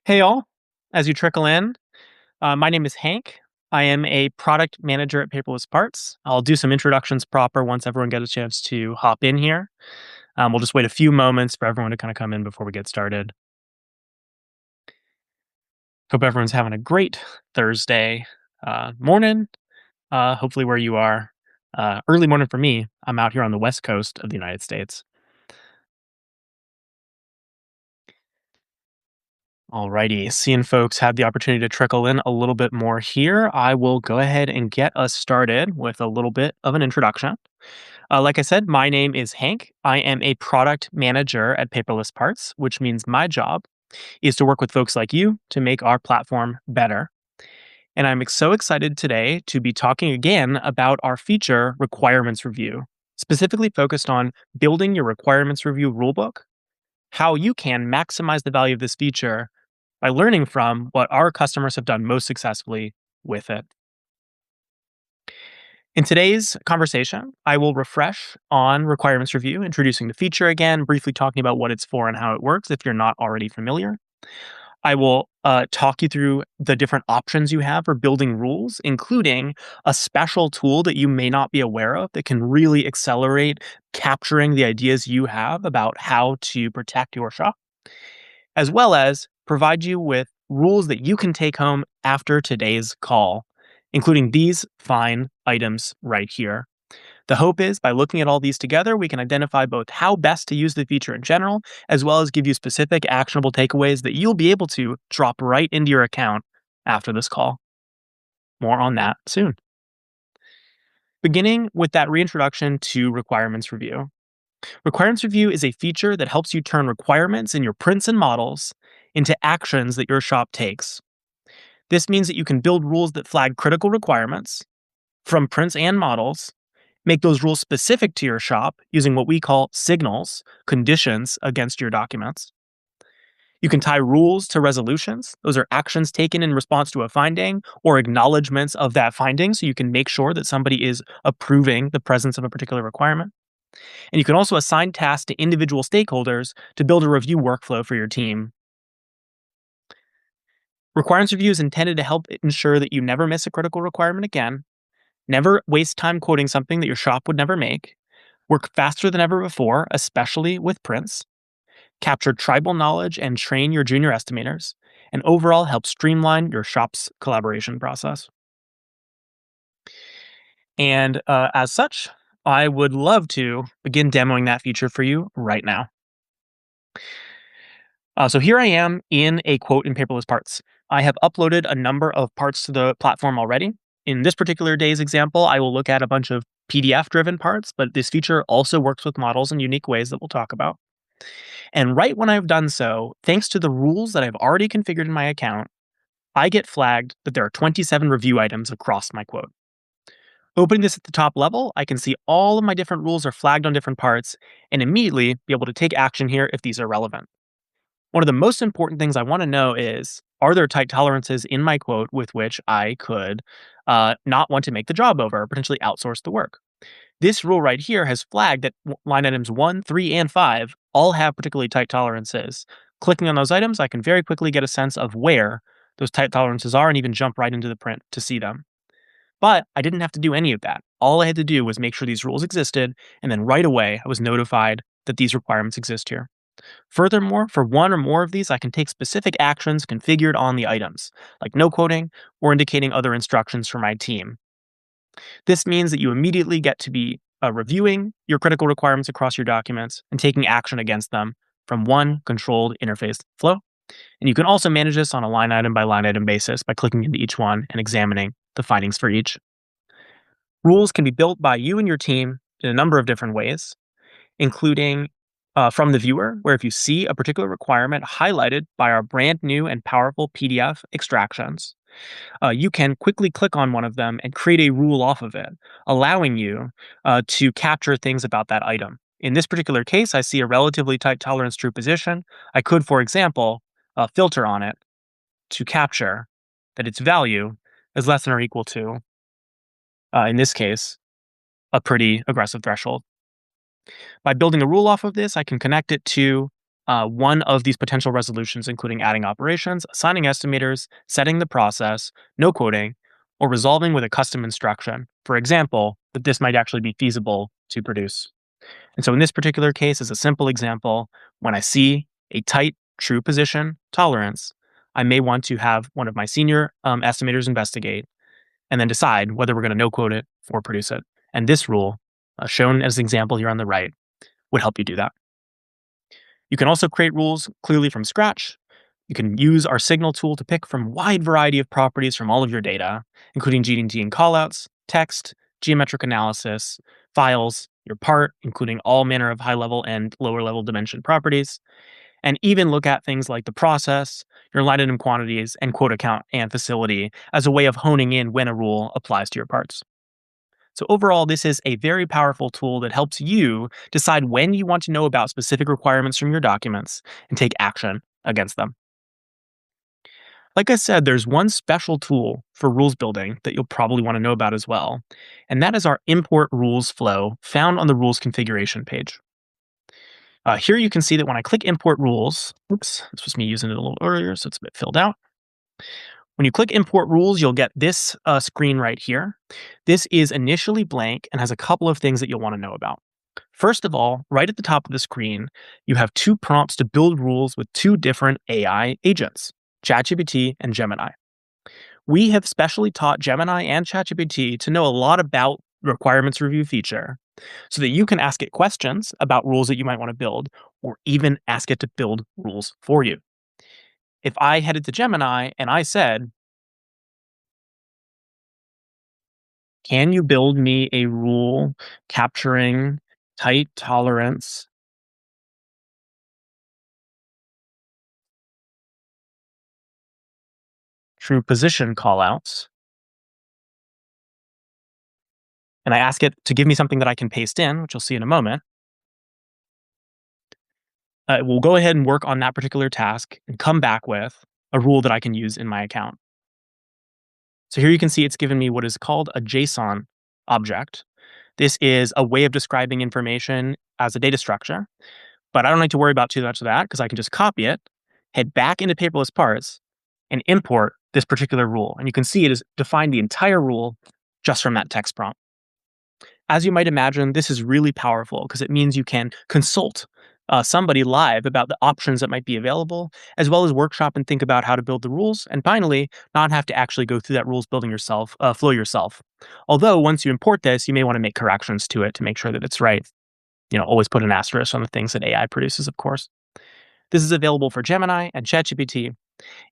Hey, all. As you trickle in, my name is Hank. I am a product manager at Paperless Parts. I'll do some introductions proper once everyone gets a chance to hop in here. We'll just wait a few moments for everyone to kind of come in before we get started. Hope everyone's having a great Thursday morning. Hopefully, where you are, early morning for me. I'm out here on the west coast of the United States. Alrighty, seeing folks have the opportunity to trickle in a little bit more here, I will go ahead and get us started with a little bit of an introduction. Like I said, my name is Hank. I am a product manager at Paperless Parts, which means my job is to work with folks like you to make our platform better. And I'm so excited today to be talking again about our feature requirements review, specifically focused on building your requirements review rulebook, how you can maximize the value of this feature by learning from what our customers have done most successfully with it. In today's conversation, I will refresh on requirements review, introducing the feature again, briefly talking about what it's for and how it works if you're not already familiar. I will talk you through the different options you have for building rules, including a special tool that you may not be aware of that can really accelerate capturing the ideas you have about how to protect your shop, as well as provide you with rules that you can take home after today's call, including these fine items right here. The hope is by looking at all these together, we can identify both how best to use the feature in general, as well as give you specific actionable takeaways that you'll be able to drop right into your account after this call. More on that soon. Beginning with that reintroduction to requirements review. Requirements review is a feature that helps you turn requirements in your prints and models into actions that your shop takes. This means that you can build rules that flag critical requirements from prints and models, make those rules specific to your shop using what we call signals, conditions against your documents. You can tie rules to resolutions. Those are actions taken in response to a finding or acknowledgments of that finding, so you can make sure that somebody is approving the presence of a particular requirement. And you can also assign tasks to individual stakeholders to build a review workflow for your team. Requirements review is intended to help ensure that you never miss a critical requirement again, never waste time quoting something that your shop would never make, work faster than ever before, especially with prints, capture tribal knowledge and train your junior estimators, and overall help streamline your shop's collaboration process. And as such, I would love to begin demoing that feature for you right now. So here I am in a quote in Paperless Parts. I have uploaded a number of parts to the platform already. In this particular day's example, I will look at a bunch of PDF driven parts, but this feature also works with models in unique ways that we'll talk about. And right when I've done so, thanks to the rules that I've already configured in my account, I get flagged that there are 27 review items across my quote. Opening this at the top level, I can see all of my different rules are flagged on different parts and immediately be able to take action here if these are relevant. One of the most important things I want to know is, are there tight tolerances in my quote with which I could not want to make the job over or potentially outsource the work? This rule right here has flagged that line items 1, 3, and 5 all have particularly tight tolerances. Clicking on those items, I can very quickly get a sense of where those tight tolerances are and even jump right into the print to see them. But I didn't have to do any of that. All I had to do was make sure these rules existed, and then right away I was notified that these requirements exist here. Furthermore, for one or more of these, I can take specific actions configured on the items, like no quoting or indicating other instructions for my team. This means that you immediately get to be reviewing your critical requirements across your documents and taking action against them from one controlled interface flow. And you can also manage this on a line item by line item basis by clicking into each one and examining the findings for each. Rules can be built by you and your team in a number of different ways, including from the viewer, where if you see a particular requirement highlighted by our brand new and powerful PDF extractions, you can quickly click on one of them and create a rule off of it, allowing you to capture things about that item. In this particular case, I see a relatively tight tolerance true position. I could, for example, filter on it to capture that its value is less than or equal to, in this case, a pretty aggressive threshold. By building a rule off of this, I can connect it to one of these potential resolutions, including adding operations, assigning estimators, setting the process, no quoting, or resolving with a custom instruction. For example, that this might actually be feasible to produce. And so in this particular case, as a simple example, when I see a tight true position tolerance, I may want to have one of my senior estimators investigate and then decide whether we're going to no quote it or produce it. And this rule, shown as an example here on the right, would help you do that. You can also create rules clearly from scratch. You can use our signal tool to pick from a wide variety of properties from all of your data, including GDT and callouts, text, geometric analysis, files, your part, including all manner of high level and lower level dimension properties, and even look at things like the process, your line item quantities, and quote account and facility as a way of honing in when a rule applies to your parts. So, overall, this is a very powerful tool that helps you decide when you want to know about specific requirements from your documents and take action against them. Like I said, there's one special tool for rules building that you'll probably want to know about as well, and that is our import rules flow found on the rules configuration page. Here you can see that when I click import rules, oops, this was me using it a little earlier, so it's a bit filled out. When you click import rules, you'll get this screen right here. This is initially blank and has a couple of things that you'll want to know about. First of all, right at the top of the screen, you have two prompts to build rules with two different AI agents, ChatGPT and Gemini. We have specially taught Gemini and ChatGPT to know a lot about the requirements review feature so that you can ask it questions about rules that you might want to build or even ask it to build rules for you. If I headed to Gemini and I said, can you build me a rule capturing tight tolerance through position callouts? And I ask it to give me something that I can paste in, which you'll see in a moment. We'll go ahead and work on that particular task and come back with a rule that I can use in my account. So here you can see it's given me what is called a JSON object. This is a way of describing information as a data structure, but I don't need to worry about too much of that because I can just copy it, head back into Paperless Parts, and import this particular rule. And you can see it has defined the entire rule just from that text prompt. As you might imagine, this is really powerful because it means you can consult somebody live about the options that might be available, as well as workshop and think about how to build the rules. And finally, not have to actually go through that rules building flow yourself. Although once you import this, you may want to make corrections to it to make sure that it's right. Always put an asterisk on the things that AI produces, of course. This is available for Gemini and ChatGPT.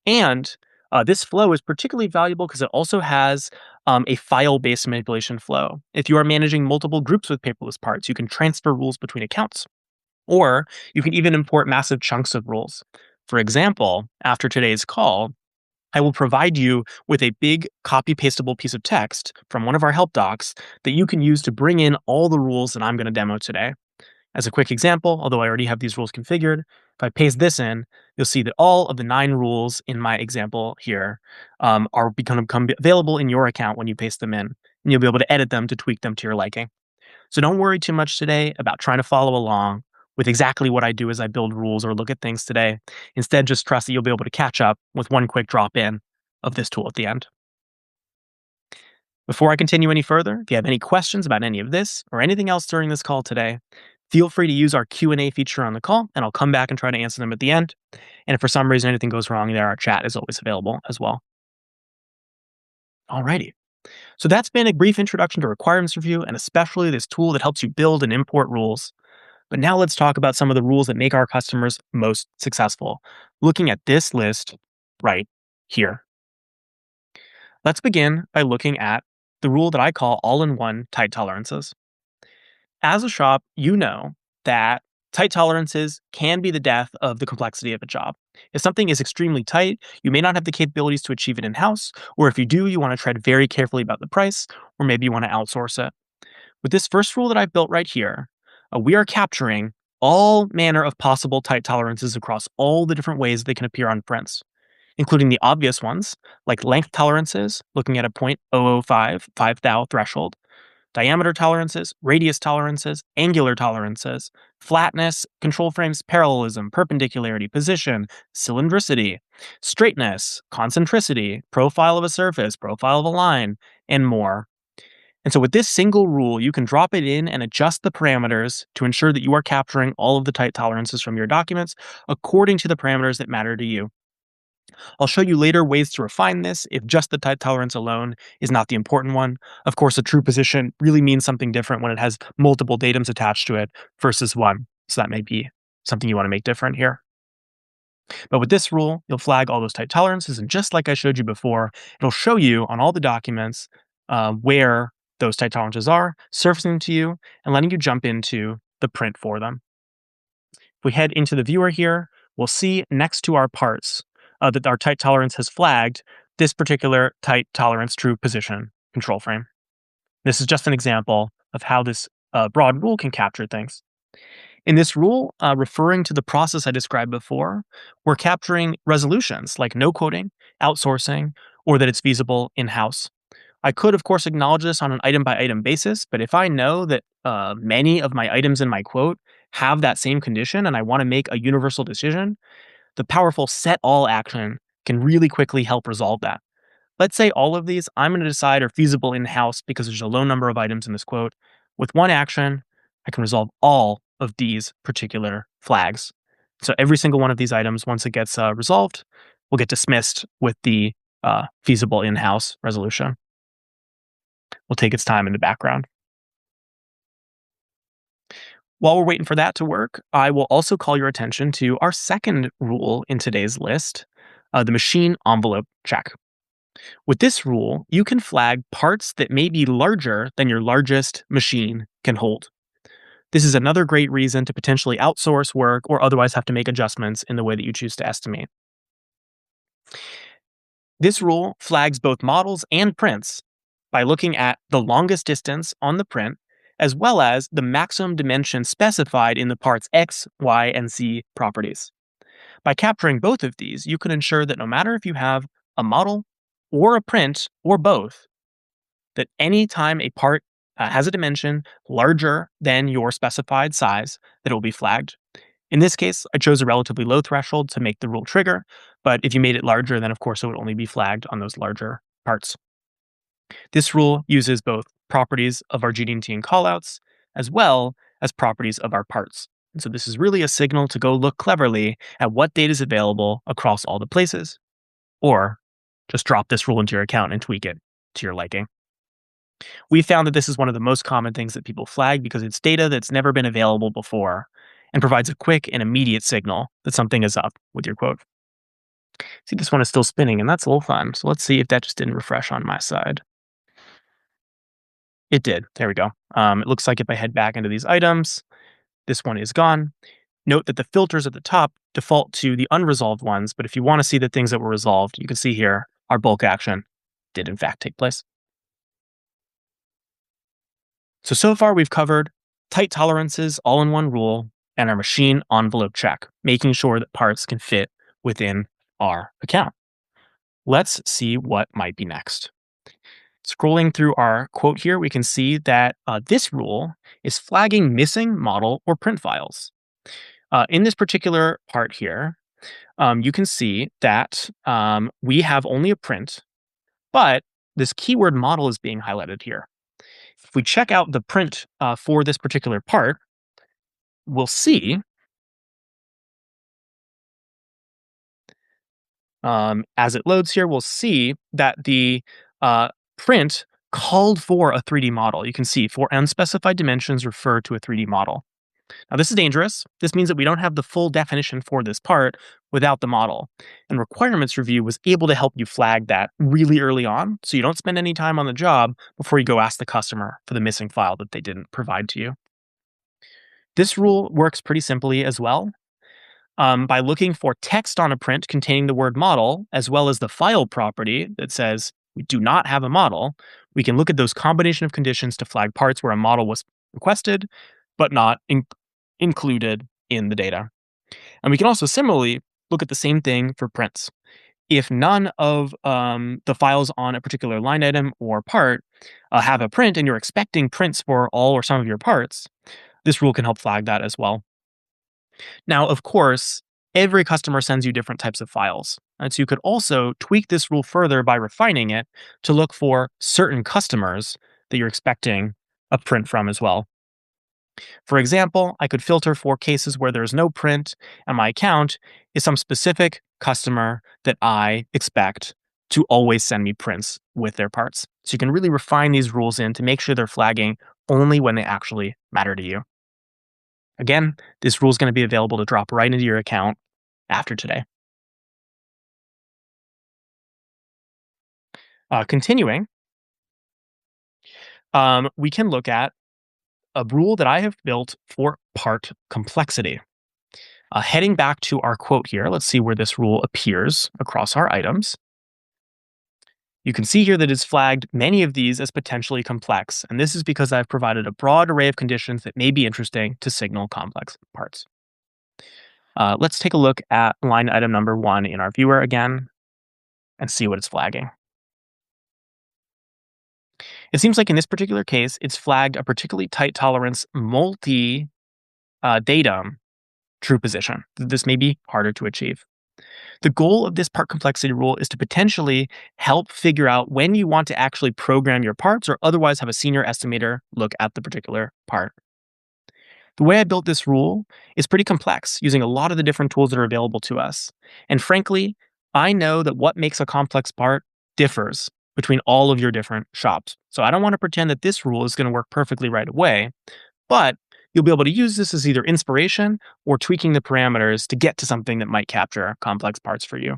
And this flow is particularly valuable because it also has a file-based manipulation flow. If you are managing multiple groups with paperless parts, you can transfer rules between accounts, or you can even import massive chunks of rules. For example, after today's call, I will provide you with a big copy-pastable piece of text from one of our help docs that you can use to bring in all the rules that I'm going to demo today. As a quick example, although I already have these rules configured, if I paste this in, you'll see that all of the 9 rules in my example here are become available in your account when you paste them in, and you'll be able to edit them to tweak them to your liking. So don't worry too much today about trying to follow along with exactly what I do as I build rules or look at things today. Instead, just trust that you'll be able to catch up with one quick drop in of this tool at the end. Before I continue any further, if you have any questions about any of this or anything else during this call today, feel free to use our Q&A feature on the call, and I'll come back and try to answer them at the end. And if for some reason anything goes wrong there, our chat is always available as well. Alrighty. So that's been a brief introduction to requirements review, and especially this tool that helps you build and import rules. But now let's talk about some of the rules that make our customers most successful, looking at this list right here. Let's begin by looking at the rule that I call all-in-one tight tolerances. As a shop, you know that tight tolerances can be the death of the complexity of a job. If something is extremely tight, you may not have the capabilities to achieve it in-house, or if you do, you want to tread very carefully about the price, or maybe you want to outsource it. With this first rule that I've built right here, we are capturing all manner of possible tight tolerances across all the different ways they can appear on prints, including the obvious ones, like length tolerances, looking at a 0.005 5 thou threshold, diameter tolerances, radius tolerances, angular tolerances, flatness, control frames, parallelism, perpendicularity, position, cylindricity, straightness, concentricity, profile of a surface, profile of a line, and more. And so with this single rule, you can drop it in and adjust the parameters to ensure that you are capturing all of the tight tolerances from your documents according to the parameters that matter to you. I'll show you later ways to refine this if just the tight tolerance alone is not the important one. Of course, a true position really means something different when it has multiple datums attached to it versus one. So that may be something you want to make different here. But with this rule, you'll flag all those tight tolerances, and just like I showed you before, it'll show you on all the documents where those tight tolerances are, surfacing them to you, and letting you jump into the print for them. If we head into the viewer here, we'll see next to our parts that our tight tolerance has flagged this particular tight tolerance true position control frame. This is just an example of how this broad rule can capture things. In this rule, referring to the process I described before, we're capturing resolutions like no coding, outsourcing, or that it's feasible in-house. I could, of course, acknowledge this on an item-by-item basis, but if I know that many of my items in my quote have that same condition and I want to make a universal decision, the powerful set all action can really quickly help resolve that. Let's say all of these I'm going to decide are feasible in-house because there's a low number of items in this quote. With one action, I can resolve all of these particular flags. So every single one of these items, once it gets resolved, will get dismissed with the feasible in-house resolution. Will take its time in the background. While we're waiting for that to work, I will also call your attention to our second rule in today's list, the machine envelope check. With this rule, you can flag parts that may be larger than your largest machine can hold. This is another great reason to potentially outsource work or otherwise have to make adjustments in the way that you choose to estimate. This rule flags both models and prints by looking at the longest distance on the print as well as the maximum dimension specified in the part's X, Y, and Z properties. By capturing both of these, you can ensure that no matter if you have a model or a print or both, that any time a part has a dimension larger than your specified size, that it will be flagged. In this case, I chose a relatively low threshold to make the rule trigger, but if you made it larger, then of course it would only be flagged on those larger parts. This rule uses both properties of our GD&T and callouts, as well as properties of our parts. And so this is really a signal to go look cleverly at what data is available across all the places, or just drop this rule into your account and tweak it to your liking. We found that this is one of the most common things that people flag because it's data that's never been available before and provides a quick and immediate signal that something is up with your quote. See, this one is still spinning, and that's a little fun. So let's see if that just didn't refresh on my side. It did. There we go. It looks like if I head back into these items, this one is gone. Note that the filters at the top default to the unresolved ones, but if you want to see the things that were resolved, you can see here our bulk action did in fact take place. So far we've covered tight tolerances all in one rule and our machine envelope check, making sure that parts can fit within our account. Let's see what might be next. Scrolling through our quote here, we can see that this rule is flagging missing model or print files. In this particular part here, you can see that we have only a print, but this keyword model is being highlighted here. If we check out the print for this particular part, we'll see as it loads here, we'll see that the print called for a 3D model. You can see for unspecified dimensions refer to a 3D model. Now, this is dangerous. This means that we don't have the full definition for this part without the model. And Requirements Review was able to help you flag that really early on, so you don't spend any time on the job before you go ask the customer for the missing file that they didn't provide to you. This rule works pretty simply as well. By looking for text on a print containing the word model, as well as the file property that says we do not have a model, we can look at those combination of conditions to flag parts where a model was requested, but not included in the data. And we can also similarly look at the same thing for prints. If none of the files on a particular line item or part have a print and you're expecting prints for all or some of your parts, this rule can help flag that as well. Now, of course, every customer sends you different types of files. And so you could also tweak this rule further by refining it to look for certain customers that you're expecting a print from as well. For example, I could filter for cases where there's no print and my account is some specific customer that I expect to always send me prints with their parts. So you can really refine these rules in to make sure they're flagging only when they actually matter to you. Again, this rule is going to be available to drop right into your account after today. Continuing, we can look at a rule that I have built for part complexity. Heading back to our quote here, let's see where this rule appears across our items. You can see here that it's flagged many of these as potentially complex, and this is because I've provided a broad array of conditions that may be interesting to signal complex parts. Let's take a look at line item number 1 in our viewer again and see what it's flagging. It seems like in this particular case, it's flagged a particularly tight tolerance multi datum true position. This may be harder to achieve. The goal of this part complexity rule is to potentially help figure out when you want to actually program your parts or otherwise have a senior estimator look at the particular part. The way I built this rule is pretty complex, using a lot of the different tools that are available to us. And frankly, I know that what makes a complex part differs between all of your different shops. So I don't want to pretend that this rule is going to work perfectly right away, but you'll be able to use this as either inspiration or tweaking the parameters to get to something that might capture complex parts for you.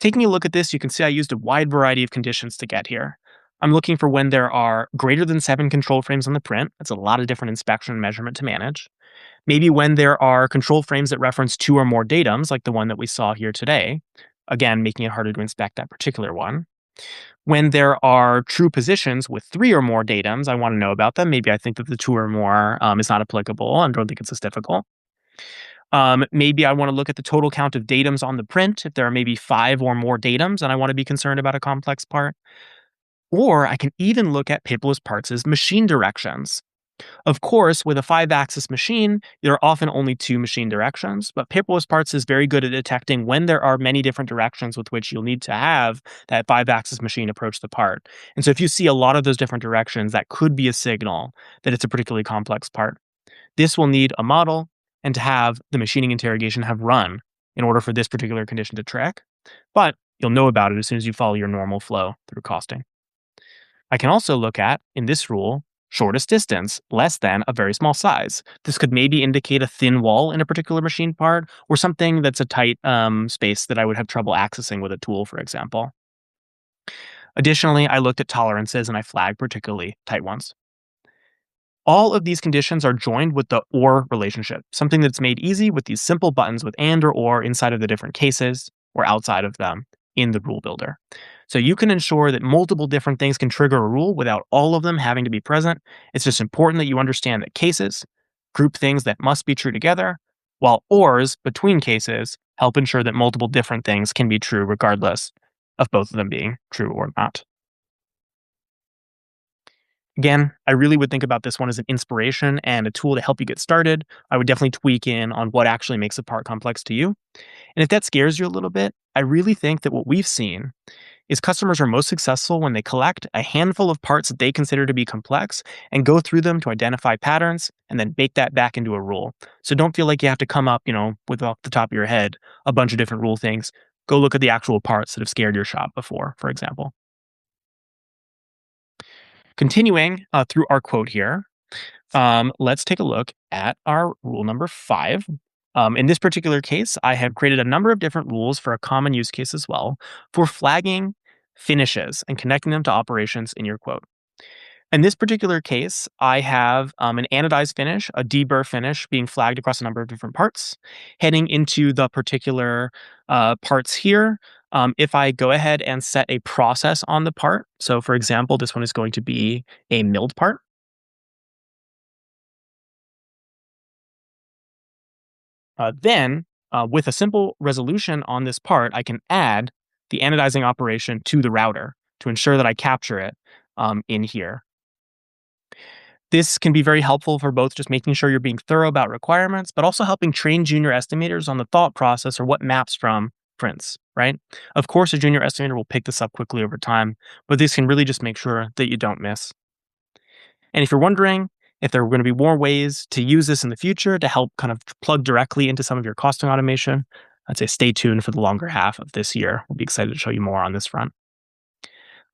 Taking a look at this, you can see I used a wide variety of conditions to get here. I'm looking for when there are greater than 7 control frames on the print. That's a lot of different inspection and measurement to manage. Maybe when there are control frames that reference 2 or more datums, like the one that we saw here today, again, making it harder to inspect that particular one. When there are true positions with 3 or more datums, I want to know about them. Maybe I think that the 2 or more is not applicable and don't think it's as difficult. Maybe I want to look at the total count of datums on the print. If there are maybe 5 or more datums and I want to be concerned about a complex part. Or I can even look at paperless parts' machine directions. Of course, with a 5-axis machine, there are often only 2 machine directions, but paperless parts is very good at detecting when there are many different directions with which you'll need to have that 5-axis machine approach the part. And so if you see a lot of those different directions, that could be a signal that it's a particularly complex part. This will need a model and to have the machining interrogation have run in order for this particular condition to track, but you'll know about it as soon as you follow your normal flow through costing. I can also look at, in this rule, shortest distance, less than a very small size. This could maybe indicate a thin wall in a particular machine part or something that's a tight space that I would have trouble accessing with a tool, for example. Additionally, I looked at tolerances and I flagged particularly tight ones. All of these conditions are joined with the OR relationship, something that's made easy with these simple buttons with and or inside of the different cases or outside of them in the rule builder. So you can ensure that multiple different things can trigger a rule without all of them having to be present. It's just important that you understand that cases group things that must be true together, while ORs between cases help ensure that multiple different things can be true regardless of both of them being true or not. Again, I really would think about this one as an inspiration and a tool to help you get started. I would definitely tweak in on what actually makes a part complex to you. And if that scares you a little bit, I really think that what we've seen is customers are most successful when they collect a handful of parts that they consider to be complex and go through them to identify patterns and then bake that back into a rule. So don't feel like you have to come up, with off the top of your head, a bunch of different rule things. Go look at the actual parts that have scared your shop before, for example. Continuing through our quote here, let's take a look at our rule number 5. In this particular case, I have created a number of different rules for a common use case as well for flagging finishes and connecting them to operations in your quote. In this particular case, I have an anodized finish, a deburr finish being flagged across a number of different parts. Heading into the particular parts here, if I go ahead and set a process on the part, so for example, this one is going to be a milled part. Then With a simple resolution on this part, I can add the anodizing operation to the router to ensure that I capture it in here. This can be very helpful for both just making sure you're being thorough about requirements, but also helping train junior estimators on the thought process or what maps from prints, right? Of course, a junior estimator will pick this up quickly over time, but this can really just make sure that you don't miss. And if you're wondering if there are going to be more ways to use this in the future to help kind of plug directly into some of your costing automation, I'd say stay tuned for the longer half of this year. We'll be excited to show you more on this front.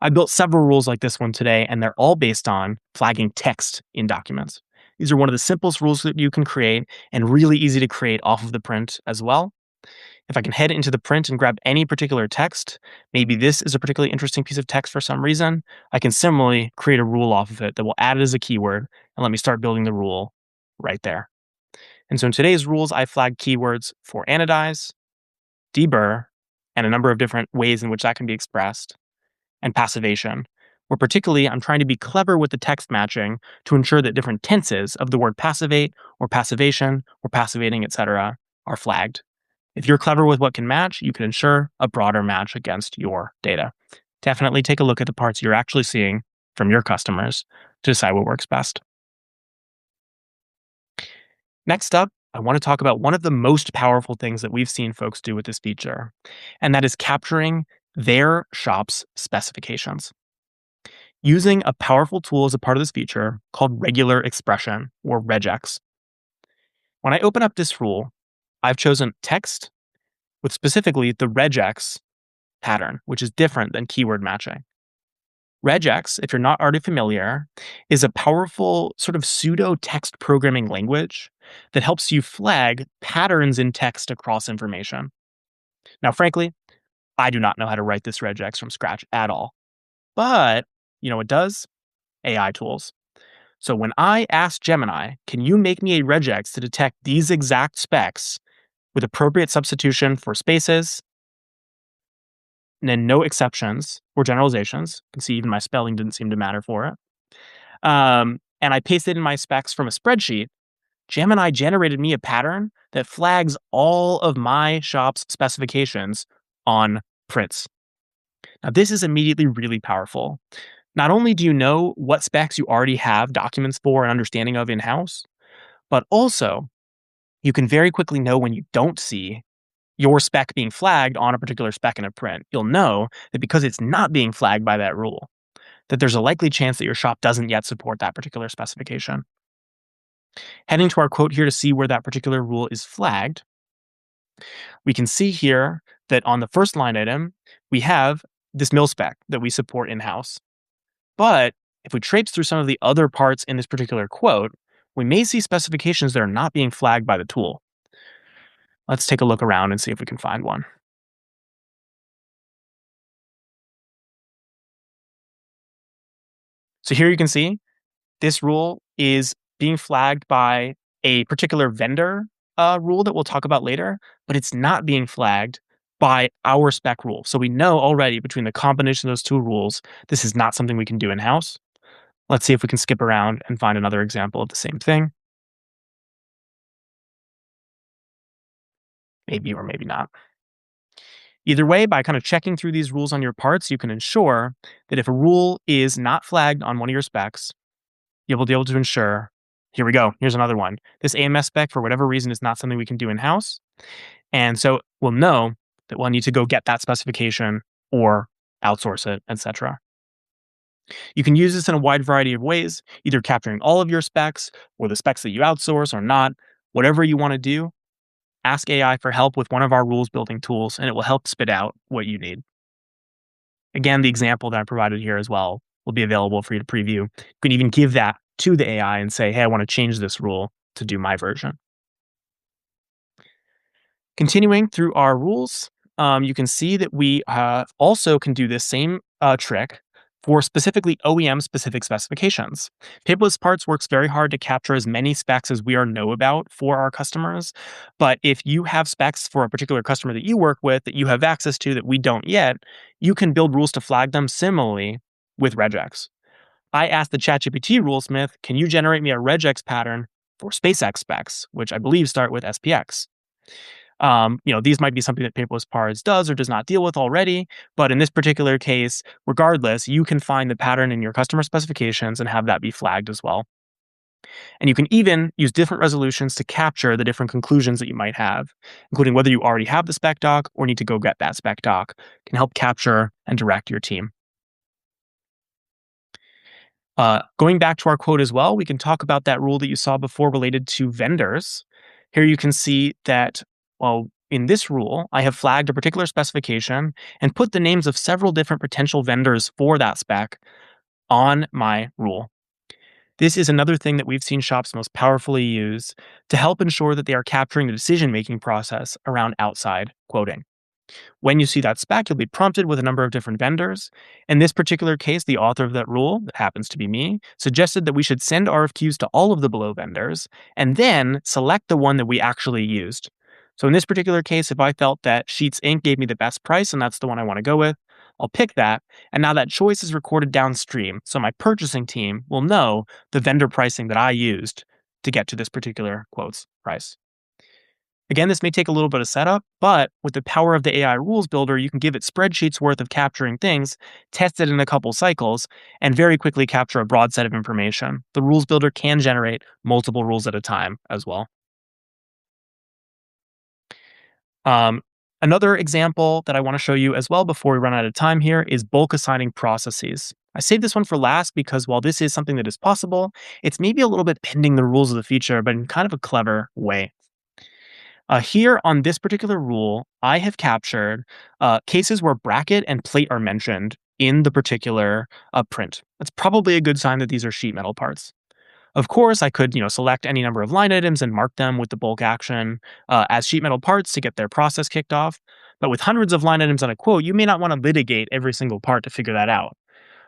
I built several rules like this one today, and they're all based on flagging text in documents. These are one of the simplest rules that you can create and really easy to create off of the print as well. If I can head into the print and grab any particular text, maybe this is a particularly interesting piece of text for some reason, I can similarly create a rule off of it that will add it as a keyword and let me start building the rule right there. And so in today's rules, I flagged keywords for anodize, deburr, and a number of different ways in which that can be expressed, and passivation, where particularly I'm trying to be clever with the text matching to ensure that different tenses of the word passivate or passivation or passivating, etc., are flagged. If you're clever with what can match, you can ensure a broader match against your data. Definitely take a look at the parts you're actually seeing from your customers to decide what works best. Next up, I want to talk about one of the most powerful things that we've seen folks do with this feature, and that is capturing their shop's specifications. Using a powerful tool as a part of this feature called regular expression, or regex. When I open up this rule, I've chosen text with specifically the regex pattern, which is different than keyword matching. Regex, if you're not already familiar, is a powerful sort of pseudo text programming language that helps you flag patterns in text across information. Now, frankly, I do not know how to write this regex from scratch at all. But, you know what does? AI tools. So when I ask Gemini, can you make me a regex to detect these exact specs with appropriate substitution for spaces, and then no exceptions or generalizations. You can see even my spelling didn't seem to matter for it. And I pasted in my specs from a spreadsheet. Gemini generated me a pattern that flags all of my shop's specifications on prints. Now, this is immediately really powerful. Not only do you know what specs you already have documents for and understanding of in-house, but also you can very quickly know when you don't see your spec being flagged on a particular spec in a print. You'll know that because it's not being flagged by that rule, that there's a likely chance that your shop doesn't yet support that particular specification. Heading to our quote here to see where that particular rule is flagged, we can see here that on the first line item, we have this mil spec that we support in-house. But if we traipse through some of the other parts in this particular quote, we may see specifications that are not being flagged by the tool. Let's take a look around and see if we can find one. So here you can see this rule is being flagged by a particular vendor rule that we'll talk about later, but it's not being flagged by our spec rule. So we know already between the combination of those two rules, this is not something we can do in-house. Let's see if we can skip around and find another example of the same thing. Maybe or maybe not. Either way, by kind of checking through these rules on your parts, you can ensure that if a rule is not flagged on one of your specs, you'll be able to ensure, here we go, here's another one. This AMS spec, for whatever reason, is not something we can do in-house. And so we'll know that we'll need to go get that specification or outsource it, etc. You can use this in a wide variety of ways, either capturing all of your specs or the specs that you outsource or not. Whatever you want to do, ask AI for help with one of our rules building tools, and it will help spit out what you need. Again, the example that I provided here as well will be available for you to preview. You can even give that to the AI and say, hey, I want to change this rule to do my version. Continuing through our rules, you can see that we also can do this same trick for specifically OEM-specific specifications. Paperless Parts works very hard to capture as many specs as we know about for our customers. But if you have specs for a particular customer that you work with that you have access to that we don't yet, you can build rules to flag them similarly with regex. I asked the ChatGPT rulesmith, can you generate me a regex pattern for SpaceX specs, which I believe start with SPX? These might be something that Paperless Parts does or does not deal with already, but in this particular case, regardless, you can find the pattern in your customer specifications and have that be flagged as well. And you can even use different resolutions to capture the different conclusions that you might have, including whether you already have the spec doc or need to go get that spec doc, can help capture and direct your team. Going back to our quote as well, we can talk about that rule that you saw before related to vendors. Here you can see that, well, in this rule, I have flagged a particular specification and put the names of several different potential vendors for that spec on my rule. This is another thing that we've seen shops most powerfully use to help ensure that they are capturing the decision making process around outside quoting. When you see that spec, you'll be prompted with a number of different vendors. In this particular case, the author of that rule, that happens to be me, suggested that we should send RFQs to all of the below vendors and then select the one that we actually used. So in this particular case, if I felt that Sheets Inc. gave me the best price and that's the one I want to go with, I'll pick that. And now that choice is recorded downstream. So my purchasing team will know the vendor pricing that I used to get to this particular quote's price. Again, this may take a little bit of setup, but with the power of the AI rules builder, you can give it spreadsheets worth of capturing things, test it in a couple cycles, and very quickly capture a broad set of information. The rules builder can generate multiple rules at a time as well. Um, Another example that I want to show you as well before we run out of time here is bulk assigning processes. I saved this one for last because while this is something that is possible, it's maybe a little bit bending the rules of the feature, but in kind of a clever way. Here on this particular rule, I have captured cases where bracket and plate are mentioned in the particular print. That's probably a good sign that these are sheet metal parts. Of course, I could, select any number of line items and mark them with the bulk action as sheet metal parts to get their process kicked off. But with hundreds of line items on a quote, you may not want to litigate every single part to figure that out.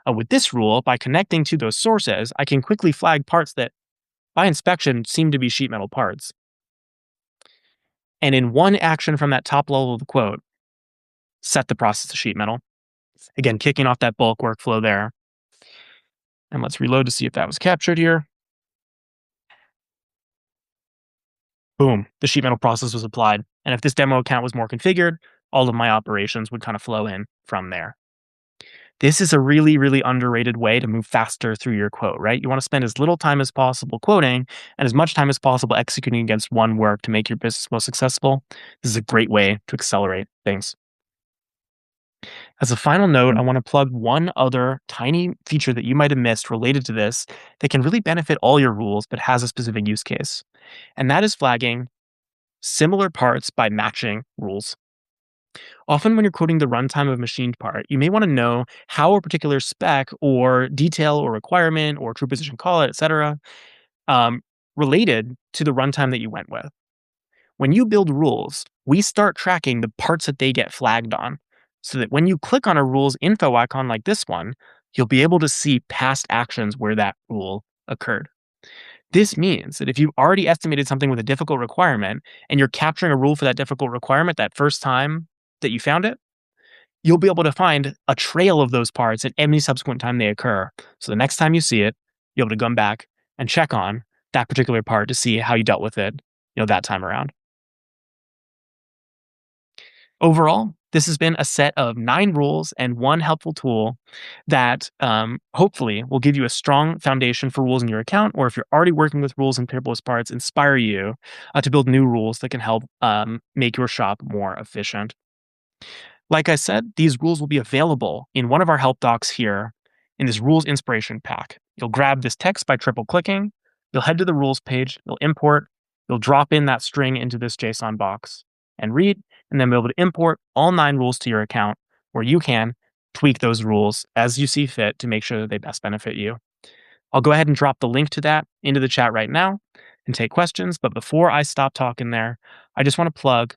With this rule, by connecting to those sources, I can quickly flag parts that, by inspection, seem to be sheet metal parts. And in one action from that top level of the quote, set the process to sheet metal. Again, kicking off that bulk workflow there. And let's reload to see if that was captured here. Boom, the sheet metal process was applied. And if this demo account was more configured, all of my operations would kind of flow in from there. This is a really, really underrated way to move faster through your quote, right? You want to spend as little time as possible quoting and as much time as possible executing against one work to make your business most successful. This is a great way to accelerate things. As a final note, I want to plug one other tiny feature that you might have missed related to this that can really benefit all your rules, but has a specific use case. And that is flagging similar parts by matching rules. Often, when you're quoting the runtime of a machined part, you may want to know how a particular spec or detail or requirement or true position call it, etc., um, related to the runtime that you went with. When you build rules, we start tracking the parts that they get flagged on so that when you click on a rules info icon like this one, you'll be able to see past actions where that rule occurred. This means that if you've already estimated something with a difficult requirement and you're capturing a rule for that difficult requirement that first time that you found it, you'll be able to find a trail of those parts at any subsequent time they occur. So the next time you see it, you'll be able to come back and check on that particular part to see how you dealt with it, that time around. Overall, this has been a set of 9 rules and one helpful tool that hopefully will give you a strong foundation for rules in your account, or if you're already working with rules and paperless parts, inspire you to build new rules that can help make your shop more efficient. Like I said, these rules will be available in one of our help docs here in this rules inspiration pack. You'll grab this text by triple clicking, you'll head to the rules page, you'll import, you'll drop in that string into this JSON box and read, and then be able to import all 9 rules to your account where you can tweak those rules as you see fit to make sure that they best benefit you. I'll go ahead and drop the link to that into the chat right now and take questions. But before I stop talking there, I just want to plug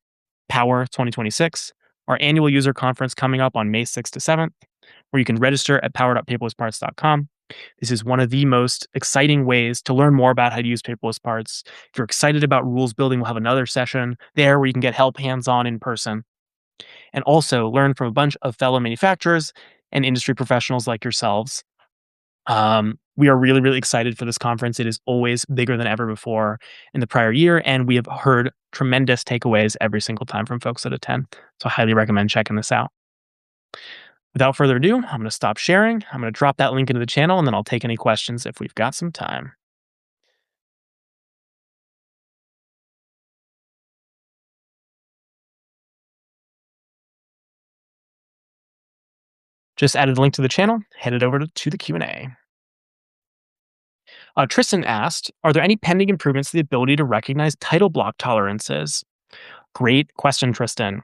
Power 2026, our annual user conference coming up on May 6th to 7th, where you can register at power.paperlessparts.com. This is one of the most exciting ways to learn more about how to use paperless parts. If you're excited about rules building, we'll have another session there where you can get help hands-on in person and also learn from a bunch of fellow manufacturers and industry professionals like yourselves. We are really, really excited for this conference. It is always bigger than ever before in the prior year, and we have heard tremendous takeaways every single time from folks that attend. So I highly recommend checking this out. Without further ado, I'm going to stop sharing. I'm going to drop that link into the channel and then I'll take any questions if we've got some time. Just added a link to the channel, headed over to the Q&A. Tristan asked, are there any pending improvements to the ability to recognize title block tolerances? Great question, Tristan.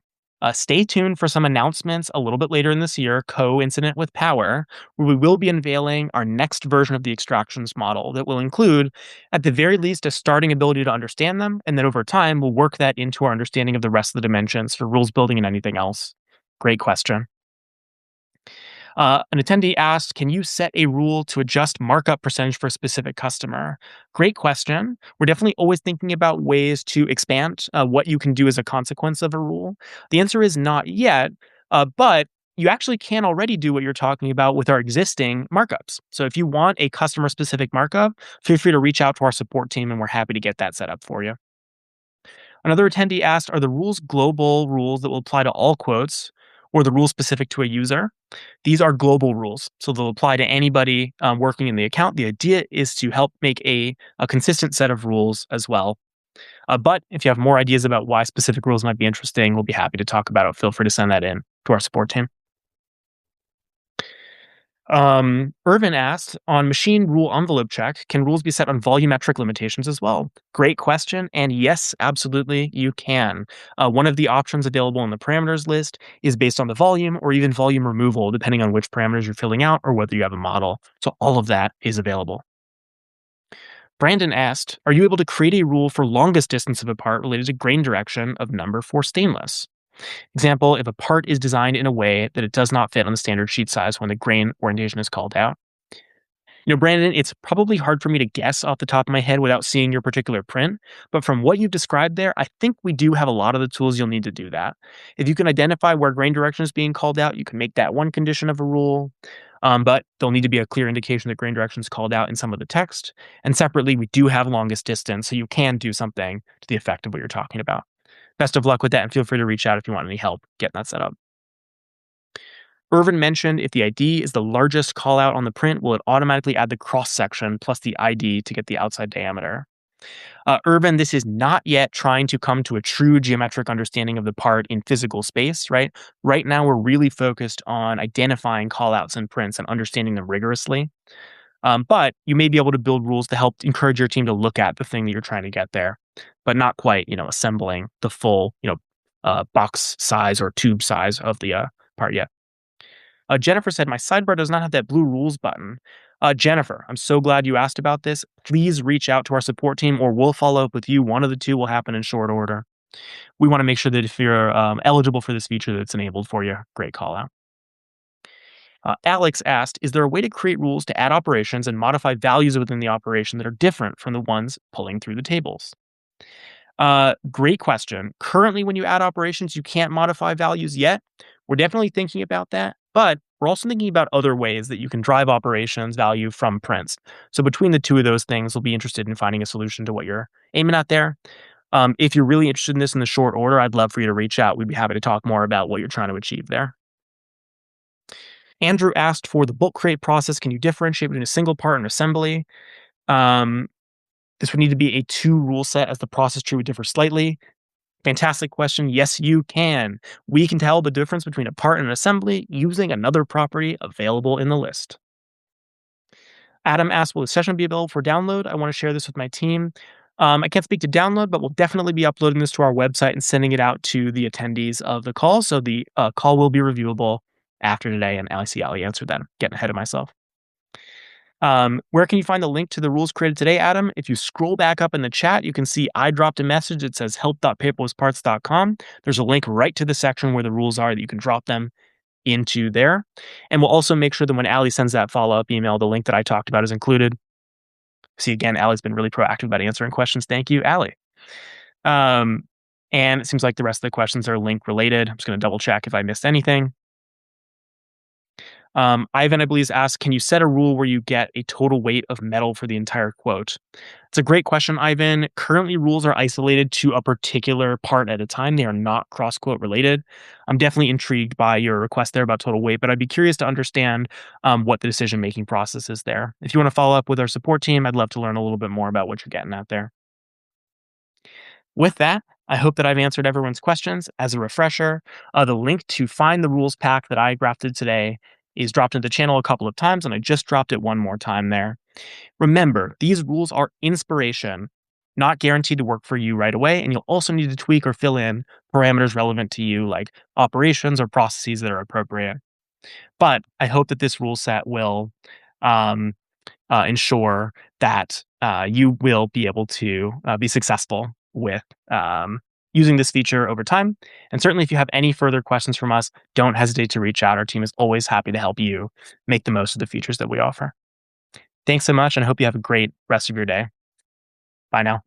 Stay tuned for some announcements a little bit later in this year, coincident with Power, where we will be unveiling our next version of the extractions model that will include, at the very least, a starting ability to understand them, and then over time, we'll work that into our understanding of the rest of the dimensions for rules building and anything else. Great question. An attendee asked, can you set a rule to adjust markup percentage for a specific customer? Great question. We're definitely always thinking about ways to expand what you can do as a consequence of a rule. The answer is not yet, but you actually can already do what you're talking about with our existing markups. So if you want a customer specific markup, feel free to reach out to our support team and we're happy to get that set up for you. Another attendee asked, are the rules global rules that will apply to all quotes or the rules specific to a user? These are global rules, so they'll apply to anybody working in the account. The idea is to help make a consistent set of rules as well. But if you have more ideas about why specific rules might be interesting, we'll be happy to talk about it. Feel free to send that in to our support team. Irvin asked, on machine rule envelope check, can rules be set on volumetric limitations as well? Great question. And yes, absolutely, you can. One of the options available in the parameters list is based on the volume or even volume removal, depending on which parameters you're filling out or whether you have a model. So all of that is available. Brandon asked, are you able to create a rule for longest distance of a part related to grain direction of number for stainless? Example, if a part is designed in a way that it does not fit on the standard sheet size when the grain orientation is called out. Brandon, it's probably hard for me to guess off the top of my head without seeing your particular print, but from what you've described there, I think we do have a lot of the tools you'll need to do that. If you can identify where grain direction is being called out, you can make that one condition of a rule, but there'll need to be a clear indication that grain direction is called out in some of the text. And separately, we do have longest distance, so you can do something to the effect of what you're talking about. Best of luck with that, and feel free to reach out if you want any help getting that set up. Irvin mentioned if the ID is the largest callout on the print, will it automatically add the cross section plus the ID to get the outside diameter? Irvin, this is not yet trying to come to a true geometric understanding of the part in physical space, right? Right now, we're really focused on identifying callouts in prints and understanding them rigorously. But you may be able to build rules to help encourage your team to look at the thing that you're trying to get there, but not quite, assembling the full, box size or tube size of the part yet. Jennifer said, my sidebar does not have that blue rules button. Jennifer, I'm so glad you asked about this. Please reach out to our support team or we'll follow up with you. One of the two will happen in short order. We want to make sure that if you're eligible for this feature, that it's enabled for you. Great call out. Alex asked, is there a way to create rules to add operations and modify values within the operation that are different from the ones pulling through the tables? Great question. Currently, when you add operations, you can't modify values yet. We're definitely thinking about that, but we're also thinking about other ways that you can drive operations value from prints. So between the two of those things, we'll be interested in finding a solution to what you're aiming at there. If you're really interested in this in the short order, I'd love for you to reach out. We'd be happy to talk more about what you're trying to achieve there. Andrew asked for the bulk crate process. Can you differentiate between a single part and assembly? This would need to be a two rule set as the process tree would differ slightly. Fantastic question. Yes, you can. We can tell the difference between a part and an assembly using another property available in the list. Adam asked, will the session be available for download? I want to share this with my team. I can't speak to download, but we'll definitely be uploading this to our website and sending it out to the attendees of the call. So the call will be reviewable after today. And I see Ali answered that. I'm getting ahead of myself. Where can you find the link to the rules created today, Adam? If you scroll back up in the chat, you can see I dropped a message that says help.paperlessparts.com. There's a link right to the section where the rules are that you can drop them into there. And we'll also make sure that when Ali sends that follow-up email, the link that I talked about is included. See, again, Ali's been really proactive about answering questions. Thank you, Ali. And it seems like the rest of the questions are link related. I'm just going to double check if I missed anything. Ivan, I believe, has asked, can you set a rule where you get a total weight of metal for the entire quote? It's a great question, Ivan. Currently, rules are isolated to a particular part at a time. They are not cross quote related. I'm definitely intrigued by your request there about total weight, but I'd be curious to understand what the decision making process is there. If you want to follow up with our support team, I'd love to learn a little bit more about what you're getting at there. With that, I hope that I've answered everyone's questions. As a refresher, the link to find the rules pack that I drafted today is dropped into the channel a couple of times, and I just dropped it one more time there. Remember, these rules are inspiration, not guaranteed to work for you right away, and you'll also need to tweak or fill in parameters relevant to you, like operations or processes that are appropriate. But I hope that this rule set will um, ensure that you will be able to be successful with using this feature over time. And certainly, if you have any further questions from us, don't hesitate to reach out. Our team is always happy to help you make the most of the features that we offer. Thanks so much, and I hope you have a great rest of your day. Bye now.